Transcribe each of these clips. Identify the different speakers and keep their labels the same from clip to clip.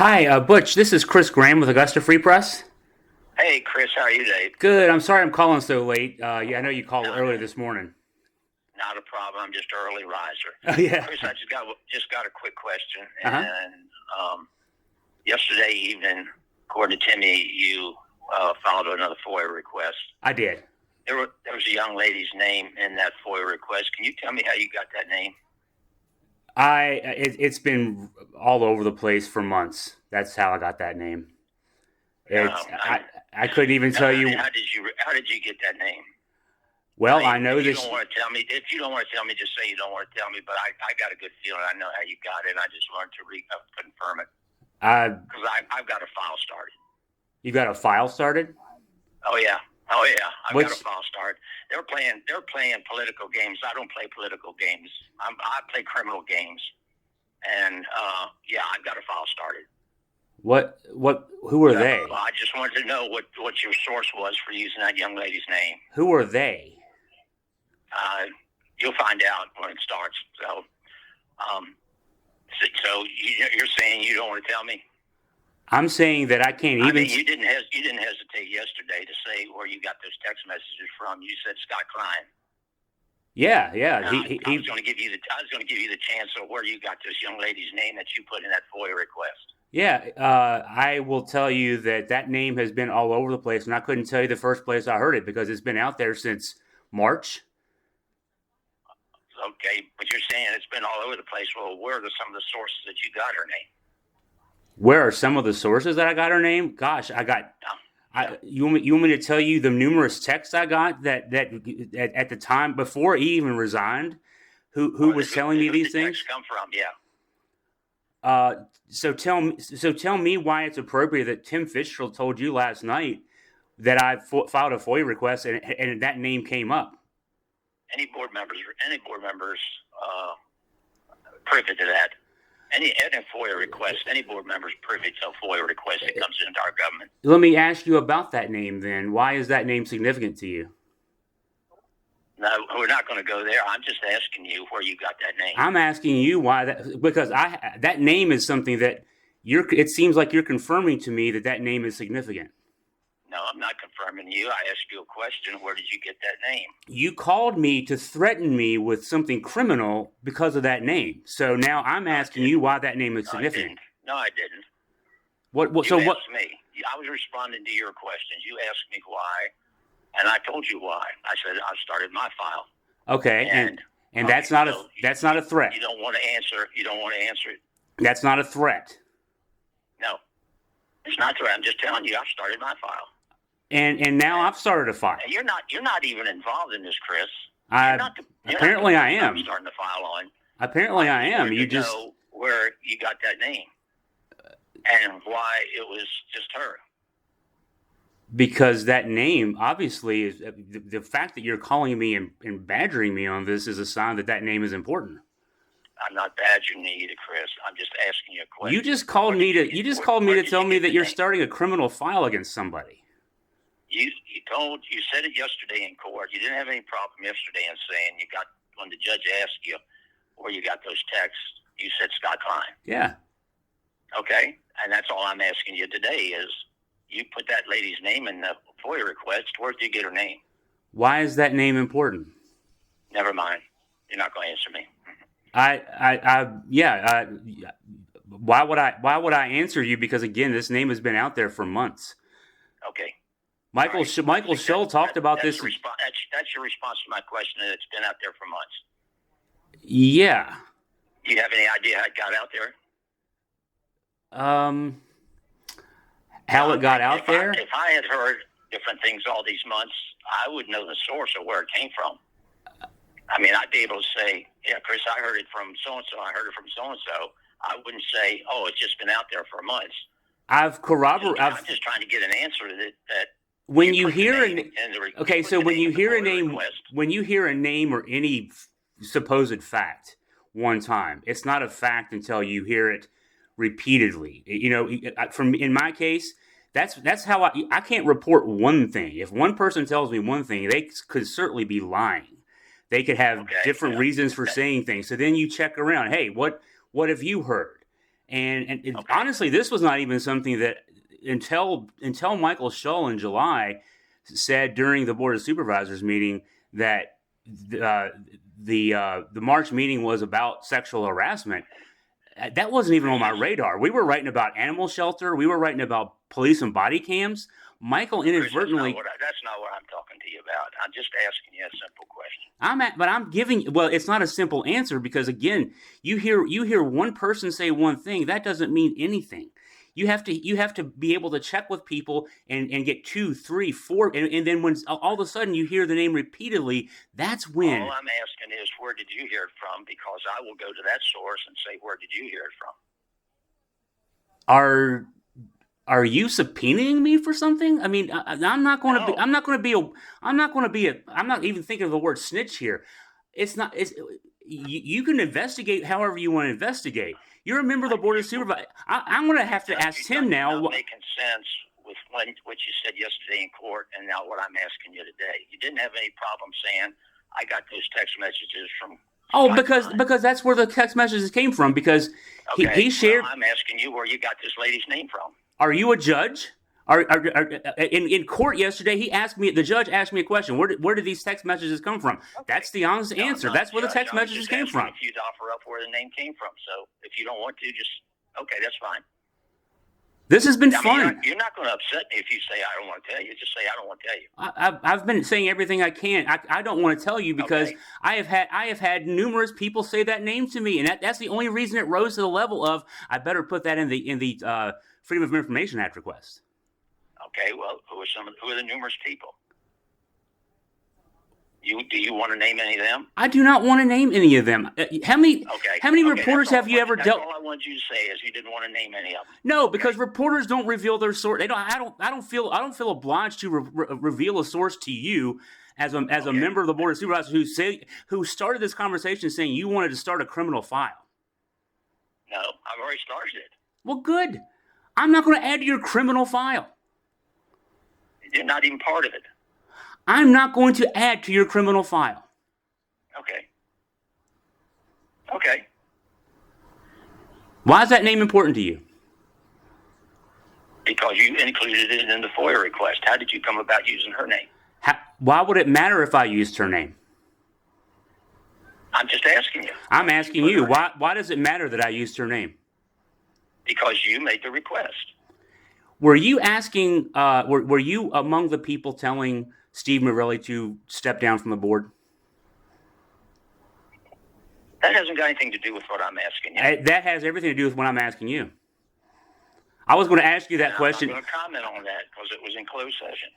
Speaker 1: Hi, Butch. This is Chris Graham with Augusta Free Press.
Speaker 2: Hey, Chris, how are you today?
Speaker 1: Good. I'm sorry I'm calling so late. Yeah, I know you called
Speaker 2: Not,
Speaker 1: earlier this morning.
Speaker 2: not a problem. I'm just an early riser.
Speaker 1: Oh, yeah.
Speaker 2: Chris, I just got a quick question.
Speaker 1: Uh huh.
Speaker 2: And yesterday evening, according to Timmy, you filed another FOIA request.
Speaker 1: I did.
Speaker 2: There was a young lady's name in that FOIA request. Can you tell me how you got that name?
Speaker 1: It's been all over the place for months. That's how I got that name.
Speaker 2: No,
Speaker 1: It's I couldn't even
Speaker 2: no.
Speaker 1: tell you.
Speaker 2: How did you get that name? I
Speaker 1: Well, I
Speaker 2: mean,
Speaker 1: know
Speaker 2: if you
Speaker 1: this.
Speaker 2: don't want to tell me, if you don't want to tell me, just say you don't want to tell me. But I got a good feeling. I know how you got it. I just wanted to confirm it
Speaker 1: Uh,
Speaker 2: because I've got a file started.
Speaker 1: you got a file started?
Speaker 2: Oh yeah. Oh yeah. I've got a
Speaker 1: What's
Speaker 2: file start. They're playing political games. I don't play political games. I play criminal games. And yeah, I've got a file started.
Speaker 1: what? Who are
Speaker 2: So
Speaker 1: they?
Speaker 2: I just wanted to know what your source was for using that young lady's name.
Speaker 1: Who are they?
Speaker 2: Uh, you'll find out when it starts. Um, you're saying you don't want to tell me?
Speaker 1: I'm saying that I can't
Speaker 2: I
Speaker 1: even.
Speaker 2: mean, you didn't hesitate yesterday to say where you got those text messages from. You said Scott Klein.
Speaker 1: Yeah, yeah.
Speaker 2: I was going to give you the chance of where you got this young lady's name that you put in that FOIA request.
Speaker 1: Yeah, I will tell you that that name has been all over the place, and I couldn't tell you the first place I heard it because it's been out there since March.
Speaker 2: Okay, but you're saying it's been all over the place. Well, where are some of the sources that you got her name?
Speaker 1: Where are some of the sources that I got her name? Gosh, I got.
Speaker 2: Yeah.
Speaker 1: You want me to tell you the numerous texts I got that at the time before he even resigned, who was telling me
Speaker 2: Who
Speaker 1: these
Speaker 2: did the
Speaker 1: things?
Speaker 2: text come from? Yeah.
Speaker 1: So tell me why it's appropriate that Tim Fitzgerald told you last night that I filed a FOIA request and that name came up.
Speaker 2: Any board members uh, privy to that. Any FOIA request, any board members privy to a FOIA request that comes into our government.
Speaker 1: Let me ask you about that name then. Why is that name significant to you?
Speaker 2: No, we're not going to go there. I'm just asking you where you got that name.
Speaker 1: I'm asking you why that because that name is something that it seems like you're confirming to me that that name is significant.
Speaker 2: No, I'm not confirming you. I asked you a question. Where did you get that name?
Speaker 1: You called me to threaten me with something criminal because of that name. So now I'm asking you why that name is significant.
Speaker 2: No, I didn't.
Speaker 1: What
Speaker 2: You
Speaker 1: so
Speaker 2: asked
Speaker 1: what
Speaker 2: me. I was responding to your questions. You asked me why, and I told you why. I said I started my file.
Speaker 1: Okay, and that's not a threat.
Speaker 2: You don't want to answer. You don't want to answer it.
Speaker 1: That's not a threat.
Speaker 2: No, it's not threat. I'm just telling you. I've started my file.
Speaker 1: And now I've started a file.
Speaker 2: And you're not even involved in this, Chris.
Speaker 1: Apparently I am.
Speaker 2: I'm starting the file on.
Speaker 1: Apparently I am. You
Speaker 2: You
Speaker 1: just
Speaker 2: know where you got that name and why it was just her.
Speaker 1: because that name obviously is the fact that you're calling me and badgering me on this is a sign that that name is important.
Speaker 2: I'm not badgering you either, Chris. I'm just asking you a question.
Speaker 1: You just called me to tell me that you're starting a criminal file against somebody.
Speaker 2: You said it yesterday in court. You didn't have any problem yesterday in saying you got when the judge asked you where you got those texts. You said Scott Klein.
Speaker 1: Yeah.
Speaker 2: Okay, and that's all I'm asking you today is you put that lady's name in the FOIA request. Where did you get her name?
Speaker 1: Why is that name important?
Speaker 2: Never mind. You're not going to answer me.
Speaker 1: Yeah. Why would I answer you? Because again, this name has been out there for months.
Speaker 2: Okay.
Speaker 1: Michael Schull talked about this.
Speaker 2: That's your response to my question. That it's been out there for months.
Speaker 1: Yeah.
Speaker 2: Do you have any idea how it got out there?
Speaker 1: How it got out there?
Speaker 2: If I had heard different things all these months, I would know the source of where it came from. I mean, I'd be able to say, yeah, Chris, I heard it from so-and-so. I heard it from so-and-so. I wouldn't say, oh, it's just been out there for months.
Speaker 1: I've corroborated.
Speaker 2: I'm just trying to get an answer to that.
Speaker 1: When you hear when you hear a name or any supposed fact one time, it's not a fact until you hear it repeatedly. You know, from in my case, that's how I can't report one thing. If one person tells me one thing, they could certainly be lying. They could have different reasons for saying things. So then you check around. Hey, what have you heard? And
Speaker 2: Okay.
Speaker 1: honestly, this was not even something that until Michael Shull in July said during the Board of Supervisors meeting that the March meeting was about sexual harassment. That wasn't even on my radar. We were writing about animal shelter. We were writing about police and body cams. Michael inadvertently.
Speaker 2: Chris, that's not what I'm talking to you about. I'm just asking you a simple question.
Speaker 1: But I'm giving. Well, it's not a simple answer because again, you hear one person say one thing. That doesn't mean anything. You have to be able to check with people and get 2, 3, 4, and then when all of a sudden you hear the name repeatedly, that's when.
Speaker 2: All I'm asking is, where did you hear it from? Because I will go to that source and say, where did you hear it from?
Speaker 1: Are you subpoenaing me for something? I mean, I'm not going to be. I'm not even thinking of the word snitch here. It's not. You can investigate however you want to investigate. You're a member of the Board of Supervisors. I'm going to have to ask him now.
Speaker 2: Not making sense with what you said yesterday in court, and now what I'm asking you today. You didn't have any problem saying I got those text messages from.
Speaker 1: Oh, because that's where the text messages came from. Because he shared.
Speaker 2: Well, I'm asking you where you got this lady's name from.
Speaker 1: Are you a judge? In court yesterday, the judge asked me a question. Where did these text messages come from? Okay. That's the honest answer. That's where the text messages came from.
Speaker 2: If you'd offer up where the name came from. So if you don't want to, just, okay, that's fine.
Speaker 1: This has been fun.
Speaker 2: You're not going to upset me if you say I don't want to tell you. Just say I don't want to tell you.
Speaker 1: I've been saying everything I can. I don't want to tell you because I have had numerous people say that name to me, and that's the only reason it rose to the level of I better put that in the Freedom of Information Act request.
Speaker 2: Okay, well, who are the numerous people? Do you want to name any of them?
Speaker 1: I do not want to name any of them. How many reporters have you ever dealt?
Speaker 2: All I wanted you to say is you didn't want to name any of them.
Speaker 1: No, because reporters don't reveal their source. They don't. I don't feel obliged to reveal a source to you as a member of the Board of Supervisors who started this conversation saying you wanted to start a criminal file.
Speaker 2: No, I've already started it.
Speaker 1: Well, good. I'm not going to add to your criminal file.
Speaker 2: You're not even part of it.
Speaker 1: I'm not going to add to your criminal file.
Speaker 2: Okay.
Speaker 1: Why is that name important to you?
Speaker 2: Because you included it in the FOIA request. How did you come about using her name?
Speaker 1: Why would it matter if I used her name?
Speaker 2: I'm just asking you.
Speaker 1: I'm asking you. Why does it matter that I used her name?
Speaker 2: Because you made the request.
Speaker 1: Were you asking? Were you among the people telling Steve Morelli to step down from the board?
Speaker 2: That hasn't got anything to do with what I'm asking you.
Speaker 1: That has everything to do with what I'm asking you. I was going to ask you that question.
Speaker 2: I'm not going to comment on that because it was in closed session.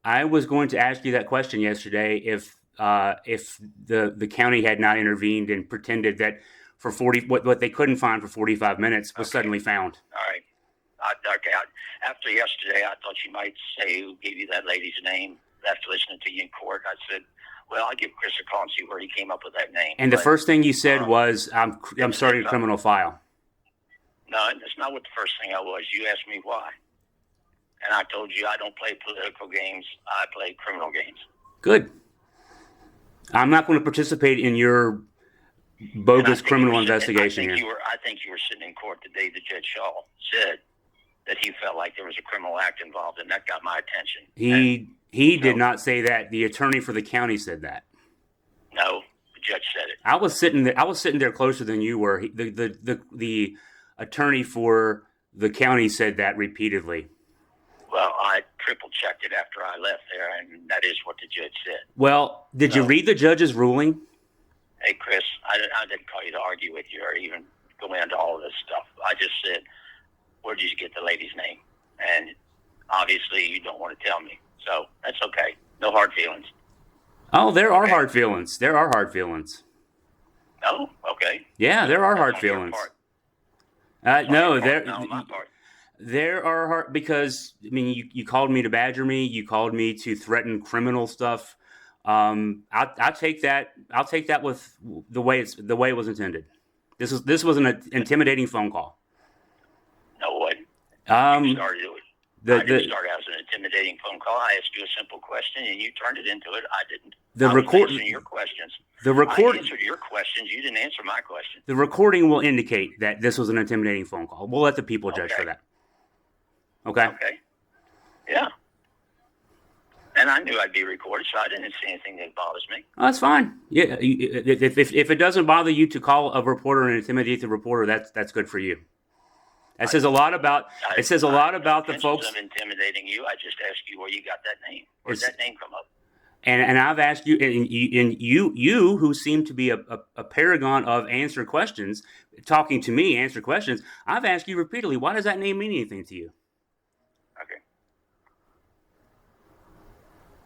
Speaker 1: I was going to ask you that question yesterday if the county had not intervened and pretended that for what they couldn't find for 45 minutes was suddenly found.
Speaker 2: All right. After yesterday, I thought you might say who gave you that lady's name. After listening to you in court, I said, well, I'll give Chris a call and see where he came up with that name.
Speaker 1: And the first thing you said was, I'm starting a criminal file.
Speaker 2: No, that's not what the first thing I was. You asked me why. And I told you I don't play political games. I play criminal games.
Speaker 1: Good. I'm not going to participate in your bogus criminal investigation here.
Speaker 2: I think you were sitting in court the day that Judge Shaw said that he felt like there was a criminal act involved, and that got my attention.
Speaker 1: He did not say that. The attorney for the county said that.
Speaker 2: No, the judge said it.
Speaker 1: I was sitting there closer than you were. The attorney for the county said that repeatedly.
Speaker 2: Well, I triple checked it after I left there, and that is what the judge said.
Speaker 1: Well, did you read the judge's ruling?
Speaker 2: Hey, Chris, I didn't call you to argue with you or even go into all of this stuff. I just said, where did you get the lady's name? And obviously you don't want to tell me. So that's okay. No hard feelings.
Speaker 1: Oh, there are hard feelings. There are hard feelings.
Speaker 2: No? Okay.
Speaker 1: Yeah, there are hard feelings. No,
Speaker 2: my part.
Speaker 1: There are hard because I mean you called me to badger me. You called me to threaten criminal stuff. I'll take that. I'll take that with the way it was intended. This was an intimidating phone call.
Speaker 2: No way. I didn't start out as an intimidating phone call. I asked you a simple question, and you turned it into it. I didn't.
Speaker 1: The
Speaker 2: I was
Speaker 1: record.
Speaker 2: answering your questions.
Speaker 1: The record.
Speaker 2: I answered your questions. You didn't answer my question.
Speaker 1: The recording will indicate that this was an intimidating phone call. We'll let the people judge for that. Okay.
Speaker 2: Okay. Yeah. And I knew I'd be recorded, so I didn't see anything that bothers me.
Speaker 1: Oh, that's fine. Yeah. If it doesn't bother you to call a reporter and intimidate the reporter, that's good for you. That says a lot about. It says a lot about the folks.
Speaker 2: I'm intimidating you. I just asked you where you got that name. Where did that name come up?
Speaker 1: And I've asked you, and you who seem to be a paragon of answer questions, talking to me, answer questions. I've asked you repeatedly, why does that name mean anything to you?
Speaker 2: Okay.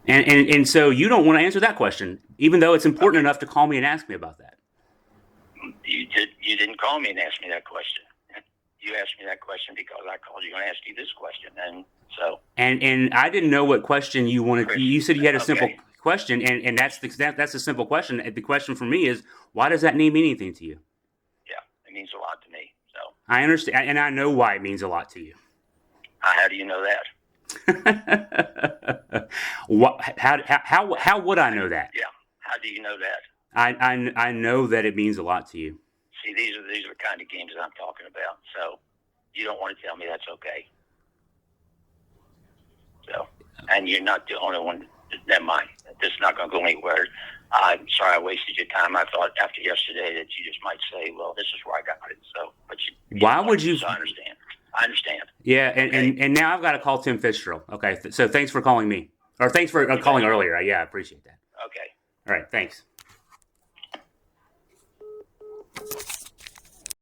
Speaker 1: And so you don't want to answer that question, even though it's important enough to call me and ask me about that.
Speaker 2: You didn't call me and ask me that question. You asked me that question because I called you and asked you this question, and so. And
Speaker 1: I didn't know what question you wanted.
Speaker 2: Chris,
Speaker 1: you said you had a simple question, and that's a simple question. The question for me is, why does that name mean anything to you?
Speaker 2: Yeah, it means a lot to me. So
Speaker 1: I understand, and I know why it means a lot to you.
Speaker 2: How do you know that?
Speaker 1: How would I know that?
Speaker 2: Yeah, how do you know that?
Speaker 1: I know that it means a lot to you.
Speaker 2: See, these are the kind of games that I'm talking about. So you don't want to tell me that's okay. So, and you're not the only one. Never mind. This is not going to go anywhere. I'm sorry I wasted your time. I thought after yesterday that you just might say, well, this is where I got it. So, but
Speaker 1: why would you?
Speaker 2: So I understand.
Speaker 1: Yeah, and now I've got to call Tim Fitzgerald. Okay, so thanks for calling me. Or thanks for calling earlier. Yeah, I appreciate that.
Speaker 2: Okay.
Speaker 1: All right, thanks.